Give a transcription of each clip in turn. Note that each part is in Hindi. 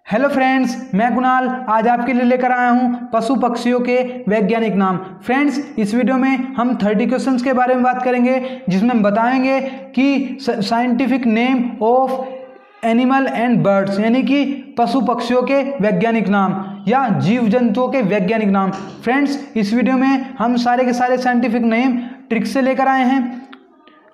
हेलो फ्रेंड्स, मैं कुणाल आज आपके लिए लेकर आया हूं पशु पक्षियों के वैज्ञानिक नाम। फ्रेंड्स, इस वीडियो में हम 30 क्वेश्चंस के बारे में बात करेंगे जिसमें हम बताएंगे कि scientific name of animal and birds, यानी कि पशु पक्षियों के वैज्ञानिक नाम या जीव जंतुओं के वैज्ञानिक नाम। फ्रेंड्स, इस वीडियो में हम सारे के सारे साइंटिफिक नेम ट्रिक से लेकर आए हैं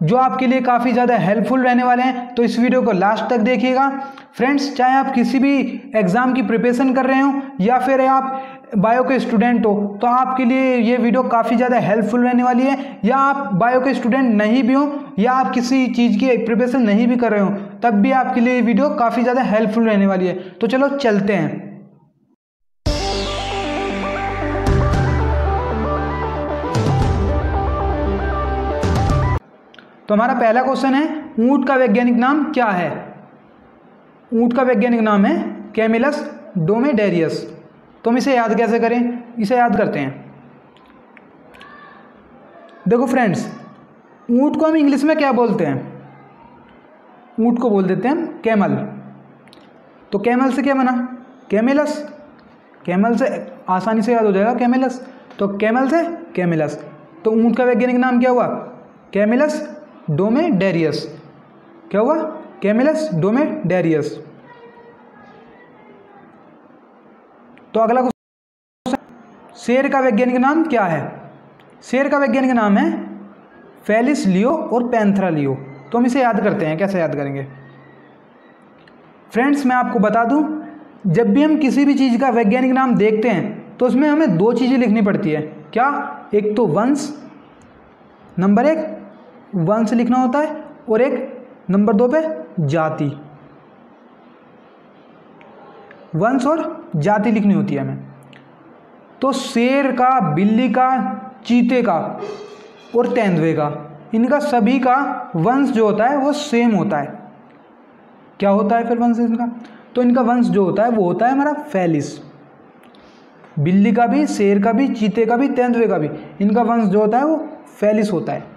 जो आपके लिए काफ़ी ज़्यादा हेल्पफुल रहने वाले हैं, तो इस वीडियो को लास्ट तक देखिएगा। फ्रेंड्स, चाहे आप किसी भी एग्ज़ाम की प्रिपरेशन कर रहे हो या फिर आप बायो के स्टूडेंट हो, तो आपके लिए ये वीडियो काफ़ी ज़्यादा हेल्पफुल रहने वाली है। या आप बायो के स्टूडेंट नहीं भी हो या आप किसी चीज़ की प्रिपरेशन नहीं भी कर रहे हो, तब भी आपके लिए ये वीडियो काफ़ी ज़्यादा हेल्पफुल रहने वाली है। तो चलो चलते हैं। तो हमारा पहला क्वेश्चन है, ऊंट का वैज्ञानिक नाम क्या है? ऊंट का वैज्ञानिक नाम है कैमिलस ड्रोमेडेरियस। तो हम इसे याद कैसे करें? इसे याद करते हैं। देखो फ्रेंड्स, ऊंट को हम इंग्लिश में क्या बोलते हैं? ऊंट को बोल देते हैं हम कैमल। तो कैमल से क्या बना? कैमिलस। कैमल से आसानी से याद हो जाएगा कैमिलस, तो कैमल से कैमिलस। तो ऊंट का वैज्ञानिक नाम क्या हुआ? कैमिलस ड्रोमेडेरियस। क्या हुआ? कैमिलस ड्रोमेडेरियस। तो अगला क्वेश्चन, शेर का वैज्ञानिक नाम क्या है? शेर का वैज्ञानिक नाम है फेलिस लियो और पैंथरा लियो। तो हम इसे याद करते हैं। कैसे याद करेंगे? फ्रेंड्स, मैं आपको बता दूं, जब भी हम किसी भी चीज़ का वैज्ञानिक नाम देखते हैं तो उसमें हमें दो चीज़ें लिखनी पड़ती है। क्या? एक तो वंश, नंबर 1 वंश लिखना होता है, और एक नंबर 2 पे जाति। वंश और जाति लिखनी होती है हमें। तो शेर का, बिल्ली का, चीते का और तेंदुए का, इनका सभी का वंश जो होता है वो सेम होता है। क्या होता है फिर वंश इनका? तो इनका वंश जो होता है वो होता है हमारा फेलिस। बिल्ली का भी, शेर का भी, चीते का भी, तेंदुए का भी, इनका वंश जो होता है वो फेलिस होता है।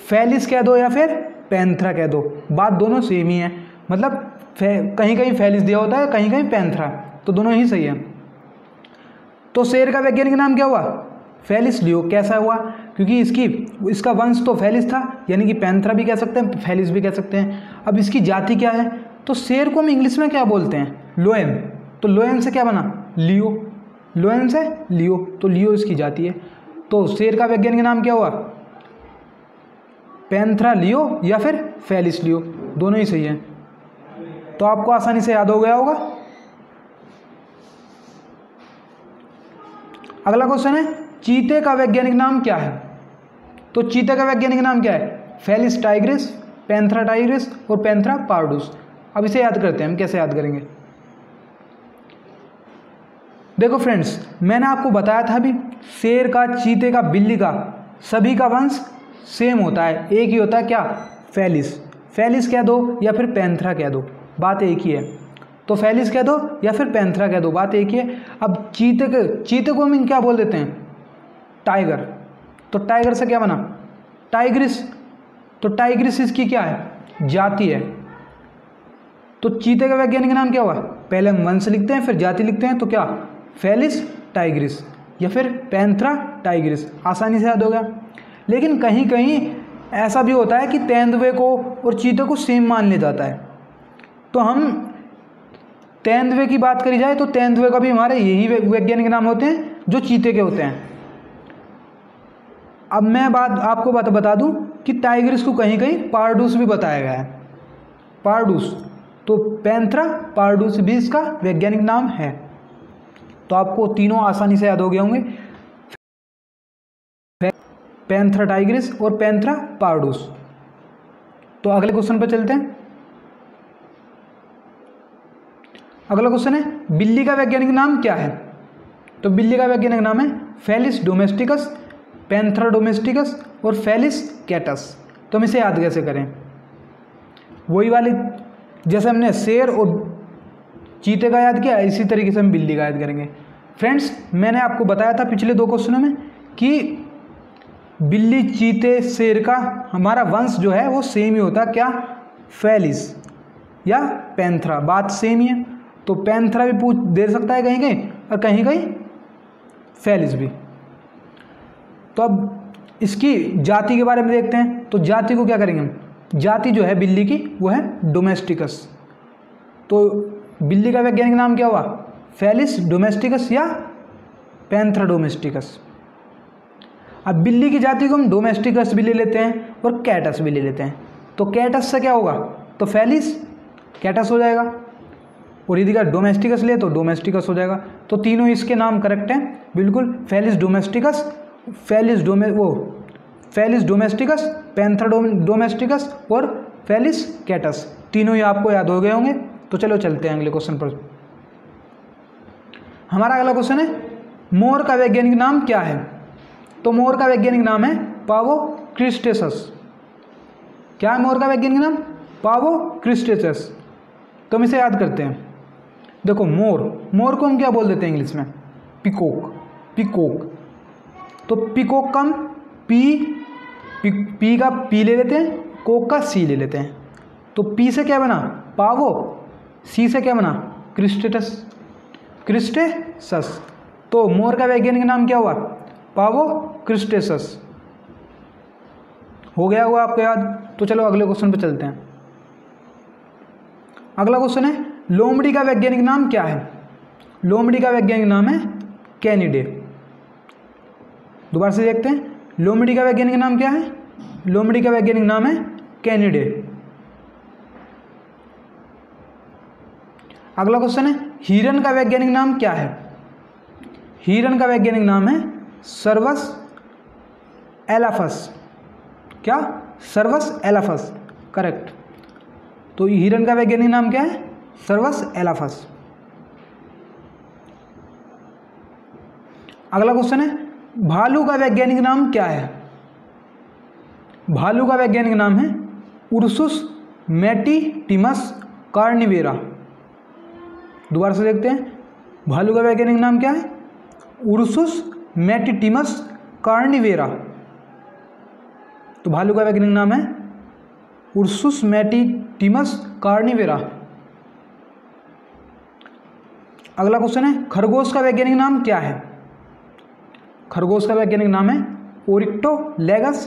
फेलिस कह दो या फिर पैंथरा कह दो, बात दोनों सेम ही है। मतलब कहीं कहीं फेलिस दिया होता है, कहीं कहीं पैंथरा, तो दोनों ही सही है। तो शेर का वैज्ञानिक नाम क्या हुआ? फेलिस लियो। कैसा हुआ? क्योंकि इसका वंश तो फेलिस था, यानी कि पैंथरा भी कह सकते हैं, फेलिस भी कह सकते हैं। अब इसकी जाति क्या है? तो शेर को हम इंग्लिश में क्या बोलते हैं? लोएन। तो लोएन से क्या बना? लियो। लोएन से लियो, तो लियो इसकी जाति है। तो शेर का वैज्ञानिक नाम क्या हुआ? पैंथरा लियो या फिर फेलिस लियो, दोनों ही सही है। तो आपको आसानी से याद हो गया होगा। अगला क्वेश्चन है, चीते का वैज्ञानिक नाम क्या है? तो चीते का वैज्ञानिक नाम क्या है? फेलिस टाइग्रिस, पैंथरा टाइग्रिस और पैंथरा पार्डुस। अब इसे याद करते हैं। हम कैसे याद करेंगे? देखो फ्रेंड्स, मैंने आपको बताया था अभी, शेर का, चीते का, बिल्ली का, सभी का वंश सेम होता है, एक ही होता है। क्या? फेलिस। फेलिस कह दो या फिर पैंथरा कह दो, बात एक ही है। तो फेलिस कह दो या फिर पैंथरा कह दो, बात एक ही है। अब चीते को हम क्या बोल देते हैं? टाइगर। तो टाइगर से क्या बना? टाइग्रिस। तो टाइग्रिस इसकी क्या है? जाति है। तो चीते का वैज्ञानिक नाम क्या हुआ? पहले हम वंश लिखते हैं फिर जाति लिखते हैं, तो क्या? फेलिस टाइग्रिस या फिर पैंथरा टाइग्रिस। आसानी से याद हो गया। लेकिन कहीं कहीं ऐसा भी होता है कि तेंदुए को और चीते को सेम मान लिया जाता है। तो हम तेंदुए की बात करी जाए तो तेंदुए का भी हमारे यही वैज्ञानिक नाम होते हैं जो चीते के होते हैं। अब मैं आपको बता दूं कि टाइग्रिस को कहीं कहीं पार्डुस भी बताया गया है। पार्डुस। तो पैंथरा पार्डुस भी इसका वैज्ञानिक नाम है। तो आपको तीनों आसानी से याद हो गए होंगे, पैंथरा टाइग्रिस और पैंथरा पार्डुस। तो अगले क्वेश्चन पर चलते हैं। अगला क्वेश्चन है, बिल्ली का वैज्ञानिक नाम क्या है? तो बिल्ली का वैज्ञानिक नाम है फेलिस डोमेस्टिकस, पैंथरा डोमेस्टिकस और फेलिस कैटस। तो हम इसे याद कैसे करें? वही वाली, जैसे हमने शेर और चीते का याद किया, इसी तरीके से हम बिल्ली का याद करेंगे। फ्रेंड्स, मैंने आपको बताया था पिछले 2 क्वेश्चनों में कि बिल्ली, चीते, शेर का हमारा वंश जो है वो सेम ही होता है। क्या? फेलिस या पैंथरा, बात सेम ही है। तो पैंथरा भी पूछ दे सकता है कहीं कहीं, और कहीं कहीं फेलिस भी। तो अब इसकी जाति के बारे में देखते हैं। तो जाति को क्या करेंगे हम, जाति जो है बिल्ली की वो है डोमेस्टिकस। तो बिल्ली का वैज्ञानिक नाम क्या हुआ, फेलिस डोमेस्टिकस या पैंथरा डोमेस्टिकस। अब बिल्ली की जाति को हम डोमेस्टिकस भी ले लेते हैं और कैटस भी ले लेते हैं। तो कैटस से क्या होगा, तो फेलिस कैटस हो जाएगा, और यदि का डोमेस्टिकस ले तो डोमेस्टिकस हो जाएगा। तो तीनों इसके नाम करेक्ट हैं बिल्कुल, Felis domesticus, Felis domesticus, Panthera domesticus और फेलिस कैटस, तीनों ही आपको याद हो गए होंगे। तो चलो चलते हैं अगले क्वेश्चन पर। हमारा अगला क्वेश्चन है मोर का वैज्ञानिक नाम क्या है। तो मोर का वैज्ञानिक नाम है पावो क्रिस्टेसस। क्या है मोर का वैज्ञानिक नाम, पावो क्रिस्टेसस। तो हम इसे याद करते हैं। देखो मोर को हम क्या बोल देते हैं इंग्लिश में, पिकॉक। तो पिकॉक का हम पी का पी ले लेते हैं, कोक का सी ले लेते हैं। तो पी से क्या बना, पावो, सी से क्या बना, क्रिस्टेसस। तो मोर का वैज्ञानिक नाम क्या हुआ, पावो क्रिस्टेसस। हो गया हुआ आपको याद। तो चलो अगले क्वेश्चन पे चलते हैं। अगला क्वेश्चन है लोमड़ी का वैज्ञानिक नाम क्या है। लोमड़ी का वैज्ञानिक नाम है कैनिडे। दोबारा से देखते हैं, लोमड़ी का वैज्ञानिक नाम क्या है, लोमड़ी का वैज्ञानिक नाम है कैनिडे। अगला क्वेश्चन है हिरन का वैज्ञानिक नाम क्या है। हिरन का वैज्ञानिक नाम है सर्वस एलाफस। क्या, सर्वस एलाफस, करेक्ट। तो हिरन का वैज्ञानिक नाम क्या है, सर्वस एलाफस। अगला क्वेश्चन है भालू का वैज्ञानिक नाम क्या है। भालू का वैज्ञानिक नाम है उर्सुस मैटिटिमस कार्निवेरा। दोबारा से देखते हैं, भालू का वैज्ञानिक नाम क्या है, उर्सुस मैटिटिमस कार्निवेरा। तो भालू का वैज्ञानिक नाम है उर्सुस मैटिटिमस कार्निवेरा। अगला क्वेश्चन है खरगोश का वैज्ञानिक नाम क्या है। खरगोश का वैज्ञानिक नाम है ओरिक्टोलेगस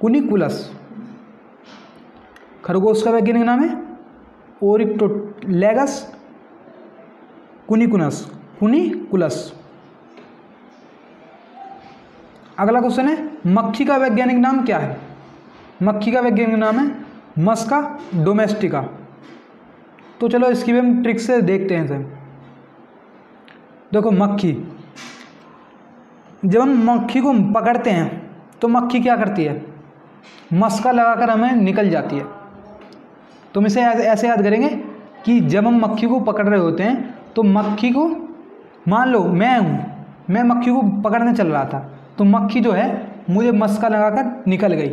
कुनिकुलस। खरगोश का वैज्ञानिक नाम है ओरिक्टोलेगस कुनिकुलस। अगला क्वेश्चन है मक्खी का वैज्ञानिक नाम क्या है। मक्खी का वैज्ञानिक नाम है मस्का डोमेस्टिका। तो चलो इसकी भी हम ट्रिक से देखते हैं सर। देखो मक्खी, जब हम मक्खी को पकड़ते हैं तो मक्खी क्या करती है, मस्का लगाकर हमें निकल जाती है। तो हम इसे ऐसे याद करेंगे कि जब हम मक्खी को पकड़ रहे होते हैं तो मक्खी को, मान लो मैं मक्खी को पकड़ने चल रहा था, तो मक्खी जो है मुझे मस्का लगाकर निकल गई,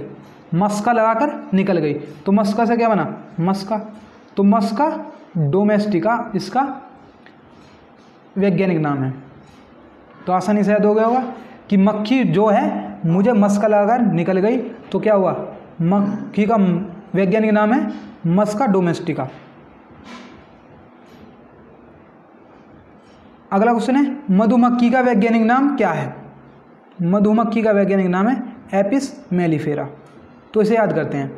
मस्का लगाकर निकल गई। तो मस्का से क्या बना, मस्का। तो मस्का डोमेस्टिका इसका वैज्ञानिक नाम है। तो आसानी से याद हो गया होगा कि मक्खी जो है मुझे मस्का लगाकर निकल गई, तो क्या हुआ, मक्खी का वैज्ञानिक नाम है मस्का डोमेस्टिका। अगला क्वेश्चन है मधुमक्खी का वैज्ञानिक नाम क्या है। मधुमक्खी का वैज्ञानिक नाम है एपिस मेलिफेरा। तो इसे याद करते हैं।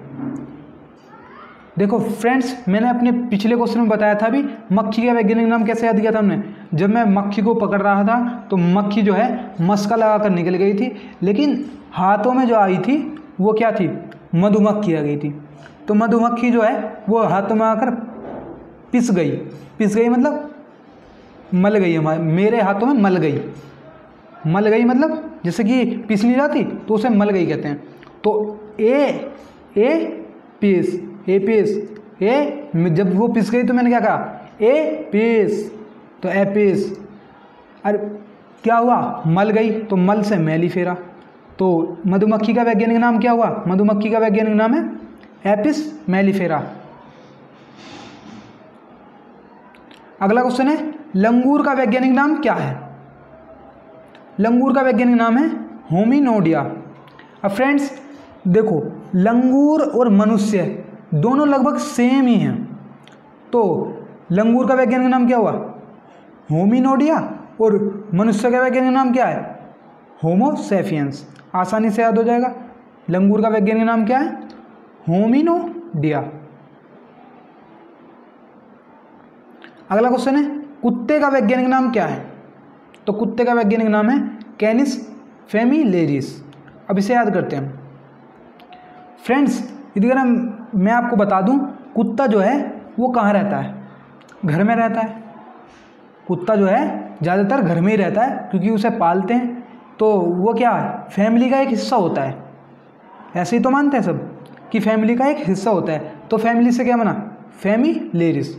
देखो फ्रेंड्स, मैंने अपने पिछले क्वेश्चन में बताया था भी मक्खी का वैज्ञानिक नाम कैसे याद किया था हमने। जब मैं मक्खी को पकड़ रहा था तो मक्खी जो है मस्का लगाकर निकल गई थी, लेकिन हाथों में जो आई थी वो क्या थी, मधुमक्खी आ गई थी। तो मधुमक्खी जो है वो हाथों में आकर पिस गई मतलब मल गई, मेरे हाथों में मल गई मतलब जैसे कि पिस नहीं जाती तो उसे मल गई कहते हैं। तो जब वो पिस गई तो मैंने क्या कहा, तो एपिस। अरे क्या हुआ, मल गई, तो मल से मेलिफेरा। तो मधुमक्खी का वैज्ञानिक नाम क्या हुआ, मधुमक्खी का वैज्ञानिक नाम है एपिस मेलिफेरा। अगला क्वेश्चन है लंगूर का वैज्ञानिक नाम क्या है। लंगूर का वैज्ञानिक नाम है होमिनोडिया। अब फ्रेंड्स देखो, लंगूर और मनुष्य दोनों लगभग सेम ही हैं। तो लंगूर का वैज्ञानिक नाम क्या हुआ? होमिनोडिया। और मनुष्य का वैज्ञानिक नाम क्या है? Homo sapiens. आसानी से याद हो जाएगा। लंगूर का वैज्ञानिक नाम क्या है? होमिनोडिया। अगला क्वेश्चन है, कुत्ते का वैज्ञानिक नाम क्या है? तो कुत्ते का वैज्ञानिक नाम है कैनिस फेमिलेरिस। अब इसे याद करते हैं फ्रेंड्स। यदि अगर मैं आपको बता दूं, कुत्ता जो है वो कहाँ रहता है? घर में रहता है। कुत्ता जो है ज़्यादातर घर में ही रहता है, क्योंकि उसे पालते हैं, तो वो क्या है? फैमिली का एक हिस्सा होता है। ऐसे ही तो मानते हैं सब कि फैमिली का एक हिस्सा होता है। तो फैमिली से क्या बना? फेमिलेरिस।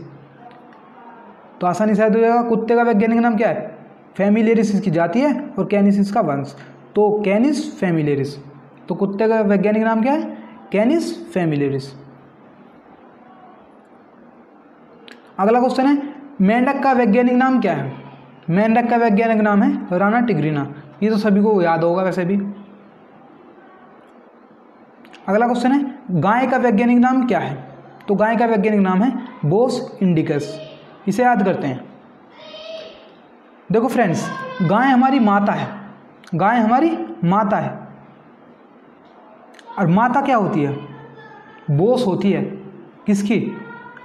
तो आसानी से याद हो जाएगा। कुत्ते का वैज्ञानिक नाम क्या है? फेमिलेरिस इसकी जाति है और कैनिस इसका वंश। तो कैनिस फेमिलेरिस। तो कुत्ते का वैज्ञानिक नाम क्या है? कैनिस फेमिलेरिस। अगला क्वेश्चन है, मेंढक का वैज्ञानिक नाम क्या है? मेंढक का वैज्ञानिक नाम है राना टिग्रिना। ये तो सभी को याद होगा वैसे भी। अगला क्वेश्चन है, गाय का वैज्ञानिक नाम क्या है? तो गाय का वैज्ञानिक नाम है बोस इंडिकस। इसे याद करते हैं। देखो फ्रेंड्स, गाय हमारी माता है। गाय हमारी माता है। और माता क्या होती है? बोस होती है। किसकी?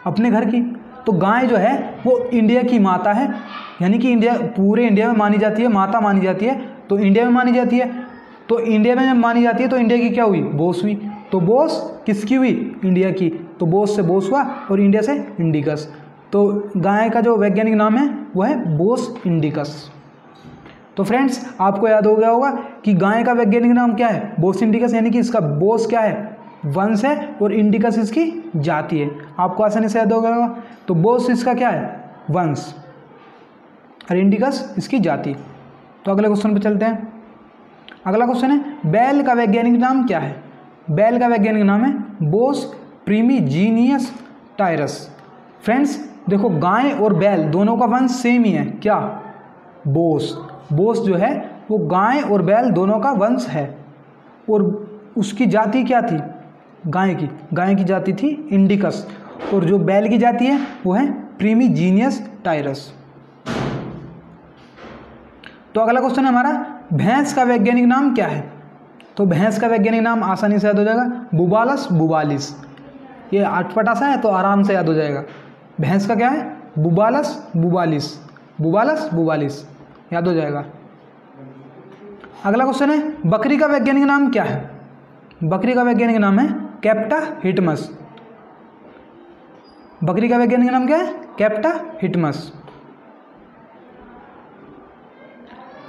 अपने घर की। तो गाय जो है वो इंडिया की माता है, यानी कि इंडिया, पूरे इंडिया में मानी जाती है, माता मानी जाती है। तो इंडिया में मानी जाती है, तो इंडिया में जब मानी जाती है तो इंडिया की क्या हुई? बोस हुई। तो बोस किसकी हुई? इंडिया की। तो बोस से बोस हुआ और इंडिया से इंडिकस। तो गाय का जो वैज्ञानिक नाम है वो है बोस इंडिकस। तो फ्रेंड्स, आपको याद हो गया होगा कि गाय का वैज्ञानिक नाम क्या है? बोस इंडिकस, यानी कि इसका बोस क्या है? वंश है, और इंडिकस इसकी जाति है। आपको आसानी से याद हो गया होगा। तो बोस इसका क्या है? वंश, और इंडिकस इसकी जाति। तो अगले क्वेश्चन पे चलते हैं। अगला क्वेश्चन है, बैल का वैज्ञानिक नाम क्या है? बैल का वैज्ञानिक नाम है बोस प्रीमिजीनियस टायरस। फ्रेंड्स देखो, गाय और बैल दोनों का वंश सेम ही है। क्या? बोस। बोस जो है वो गाय और बैल दोनों का वंश है। और उसकी जाति क्या थी? गाय की। गाय की जाति थी इंडिकस, और जो बैल की जाति है वो है प्रीमिजीनियस टायरस। तो अगला क्वेश्चन है हमारा, भैंस का वैज्ञानिक नाम क्या है? तो भैंस का वैज्ञानिक नाम आसानी से याद हो जाएगा, बुबालस बुबालिस। ये अटपटा सा है तो आराम से याद हो जाएगा। भैंस का क्या है? बुबालस बुबालिस। बुबालस बुबालिस याद हो जाएगा। अगला क्वेश्चन है, बकरी का वैज्ञानिक नाम क्या है? बकरी का वैज्ञानिक नाम है कैप्टा हिटमस। बकरी का वैज्ञानिक नाम क्या है? कैप्टा हिटमस।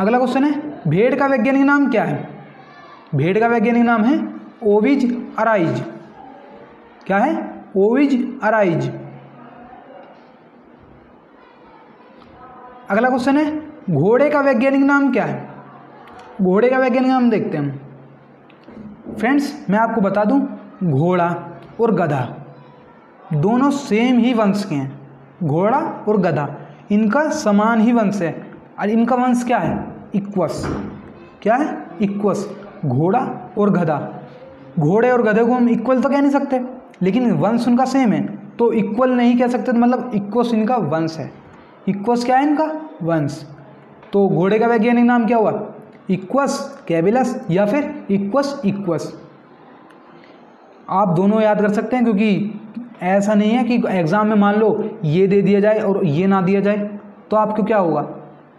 अगला क्वेश्चन है, भेड़ का वैज्ञानिक नाम क्या है? भेड़ का वैज्ञानिक नाम है ओविज अराइज। क्या है? ओविज अराइज। अगला क्वेश्चन है, घोड़े का वैज्ञानिक नाम क्या है? घोड़े का वैज्ञानिक नाम देखते हैं हम। फ्रेंड्स मैं आपको बता दूं, घोड़ा और गधा दोनों सेम ही वंश के हैं। घोड़ा और गधा इनका समान ही वंश है, और इनका वंश क्या है? इक्वस। क्या है? इक्वस। घोड़ा और गधा। घोड़े और गधे को हम इक्वल तो कह नहीं सकते, लेकिन वंश उनका सेम है, तो इक्वल नहीं कह सकते, तो मतलब इक्वस इनका वंश है। इक्वस क्या है? इनका वंश। तो घोड़े का वैज्ञानिक नाम क्या हुआ? इक्वस कैबिलस या फिर इक्वस इक्वस। आप दोनों याद कर सकते हैं, क्योंकि ऐसा नहीं है कि एग्जाम में मान लो ये दे दिया जाए और ये ना दिया जाए, तो आपको क्या होगा?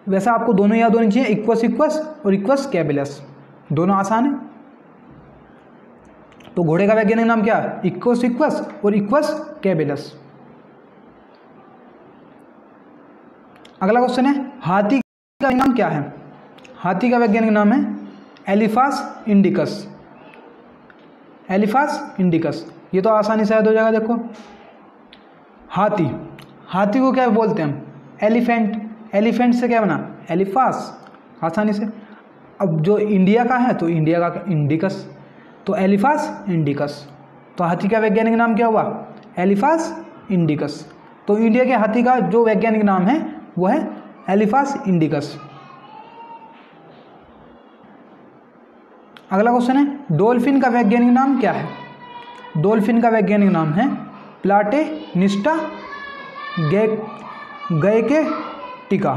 वैसा आपको दोनों याद होनी चाहिए, इक्वस इक्वस और इक्वस कैबिलस। दोनों आसान है। तो घोड़े का वैज्ञानिक नाम क्या है? इक्वस इक्वस और इक्वस कैबिलस। अगला क्वेश्चन है, हाथी का नाम क्या है? हाथी का वैज्ञानिक नाम है एलिफास इंडिकस। एलिफास इंडिकस। ये तो आसानी से याद हो जाएगा। देखो, हाथी, हाथी को क्या बोलते हैं हम? एलिफेंट। एलिफेंट से क्या बना? एलिफास। आसानी से। अब जो इंडिया का है तो इंडिया का इंडिकस, तो एलिफास इंडिकस। तो हाथी का वैज्ञानिक नाम क्या हुआ? एलिफास इंडिकस। तो इंडिया के हाथी का जो वैज्ञानिक नाम है वो है एलिफास इंडिकस। अगला क्वेश्चन है, डॉल्फिन का वैज्ञानिक नाम क्या है? डॉल्फिन का वैज्ञानिक नाम है प्लाटेनिस्टा गए के टिका।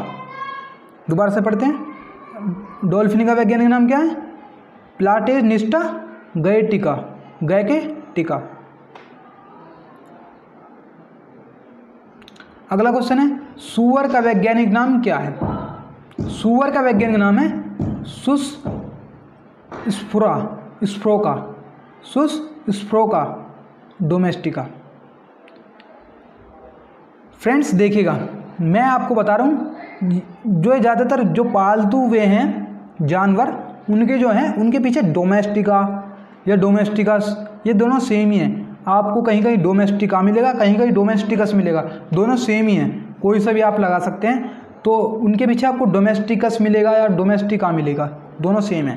दोबारा से पढ़ते हैं। डॉल्फिन का वैज्ञानिक नाम क्या है? प्लाटेनिस्टा गएटिका, गए के टिका। अगला क्वेश्चन है, सूअर का वैज्ञानिक नाम क्या है? सूअर का वैज्ञानिक नाम है सुस स्प्रोका, सुस स्प्रोका डोमेस्टिका। फ्रेंड्स देखिएगा, मैं आपको बता रहा हूँ जो ज़्यादातर जो पालतू हुए हैं जानवर, उनके जो हैं उनके पीछे डोमेस्टिका या डोमेस्टिकस, ये दोनों सेम ही हैं। आपको कहीं कहीं डोमेस्टिका मिलेगा, कहीं कहीं डोमेस्टिकस मिलेगा, दोनों सेम ही हैं, कोई सा भी आप लगा सकते हैं। तो उनके पीछे आपको डोमेस्टिकस मिलेगा या डोमेस्टिका मिलेगा, दोनों सेम है।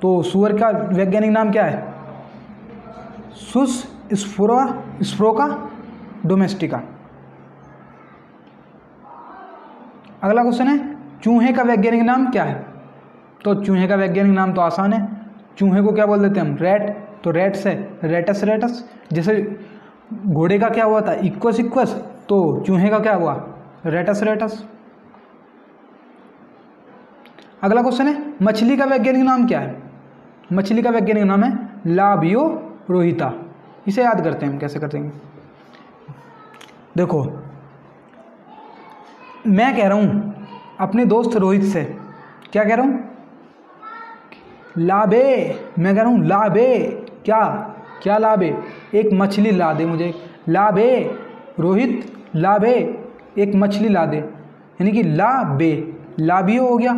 तो सूअर का वैज्ञानिक नाम क्या है? सुस स्प्रोका डोमेस्टिका। अगला क्वेश्चन है, चूहे का वैज्ञानिक नाम क्या है? तो चूहे का वैज्ञानिक नाम तो आसान है, चूहे को क्या बोल देते हैं हम? रैट। तो रैट से रेटस रेटस। जैसे घोड़े का क्या हुआ था? इक्वस इक्वस, तो चूहे का क्या हुआ? Rates rates. अगला क्वेश्चन है, मछली का वैज्ञानिक नाम क्या है? मछली का वैज्ञानिक नाम है लाबियो रोहिता। इसे याद करते हैं हम, कैसे करते हैं देखो, मैं कह रहा हूं अपने दोस्त रोहित से, क्या कह रहा हूं? लाबे। मैं कह रहा हूं लाबे, क्या लाबे? एक मछली ला दे मुझे। लाबे रोहित, लाबे एक मछली ला दे, यानी कि लाबे, लाबियो हो गया,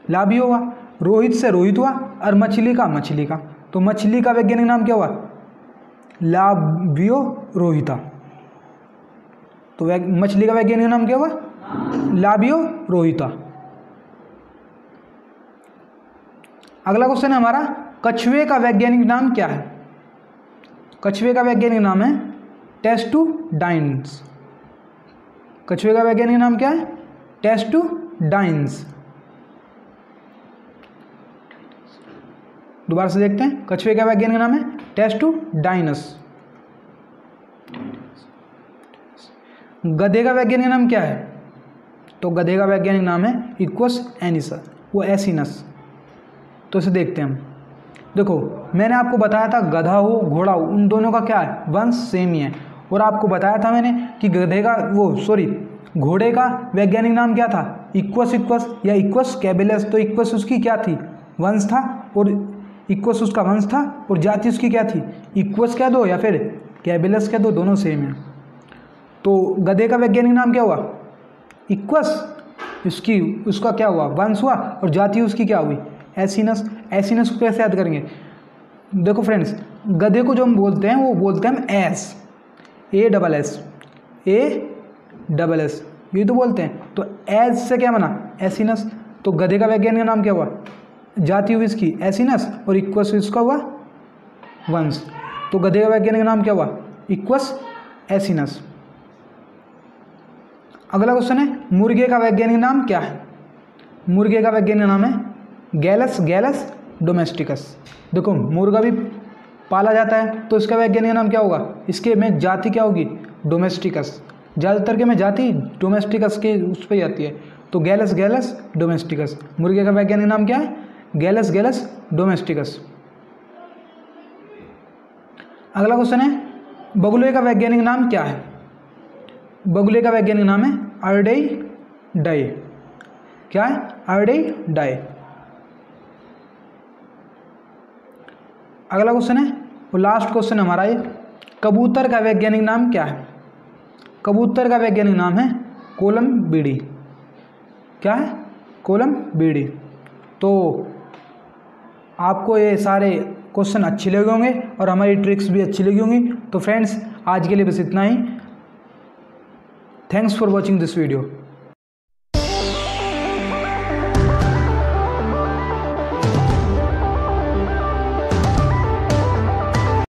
लाबियो हुआ। रोहित से रोहित हुआ और मछली का, तो मछली का वैज्ञानिक नाम क्या हुआ? लाबियो रोहिता। तो मछली का वैज्ञानिक नाम क्या हुआ? लाबियो रोहिता। अगला क्वेश्चन है हमारा, कछुए का वैज्ञानिक नाम क्या है? कछुए का वैज्ञानिक नाम है टेस्टुडाइन्स। कछुए का वैज्ञानिक नाम क्या है? टेस्टुडाइन्स। दोबारा से देखते हैं, कछुए का वैज्ञानिक नाम है टेस्टुडाइनस। गधे का वैज्ञानिक नाम क्या है? तो गधे का वैज्ञानिक नाम है इक्वस एनिस, वो एसिनस। तो इसे देखते हैं हम। देखो, मैंने आपको बताया था गधा हो घोड़ा हो, उन दोनों का क्या है? वंश सेम ही है। और आपको बताया था मैंने कि घोड़े का वैज्ञानिक नाम क्या था? इक्वस इक्वस या इक्वस कैबिलस। तो इक्वस उसकी क्या थी? वंश था, और इक्वस उसका वंश था, और जाति उसकी क्या थी? इक्वस कह दो या फिर कैबिलस कह दो, दोनों सेम है। तो गधे का वैज्ञानिक नाम क्या हुआ? इक्वस। उसका क्या हुआ? वंश हुआ, और जाति उसकी क्या हुई? एसिनस। एसिनस को कैसे याद करेंगे? देखो फ्रेंड्स, गधे को जो हम बोलते हैं वो बोलते हैं हम एस, ए डबल एस, ये तो बोलते हैं। तो एस से क्या बना? एसिनस। तो गधे का वैज्ञानिक नाम क्या हुआ? जाति हुई इसकी एसिनस, और इक्वस इसका हुआ वंश। तो गधे का वैज्ञानिक नाम क्या हुआ? Equals acinus. अगला क्वेश्चन है, मुर्गे का वैज्ञानिक नाम क्या है? मुर्गे का वैज्ञानिक नाम है गैलस डोमेस्टिकस। देखो, मुर्गा भी पाला जाता है, तो इसका वैज्ञानिक नाम क्या होगा? इसके में जाति क्या होगी? डोमेस्टिकस। ज़्यादातर के में जाति डोमेस्टिकस के उस पर आती है, तो गैलस डोमेस्टिकस। मुर्गे का वैज्ञानिक नाम क्या है? गैलस डोमेस्टिकस। अगला क्वेश्चन है, बगुले का वैज्ञानिक नाम क्या है? बगुले का वैज्ञानिक नाम है अर्डेइडाई। क्या है? अर्डेइडाई। अगला क्वेश्चन है, वो लास्ट क्वेश्चन हमारा ये, कबूतर का वैज्ञानिक नाम क्या है? कबूतर का वैज्ञानिक नाम है कोलम्बिडी। क्या है? कोलम्बिडी। तो आपको ये सारे क्वेश्चन अच्छे लगे होंगे और हमारी ट्रिक्स भी अच्छी लगी होंगी। तो फ्रेंड्स, आज के लिए बस इतना ही। Thanks for watching this video.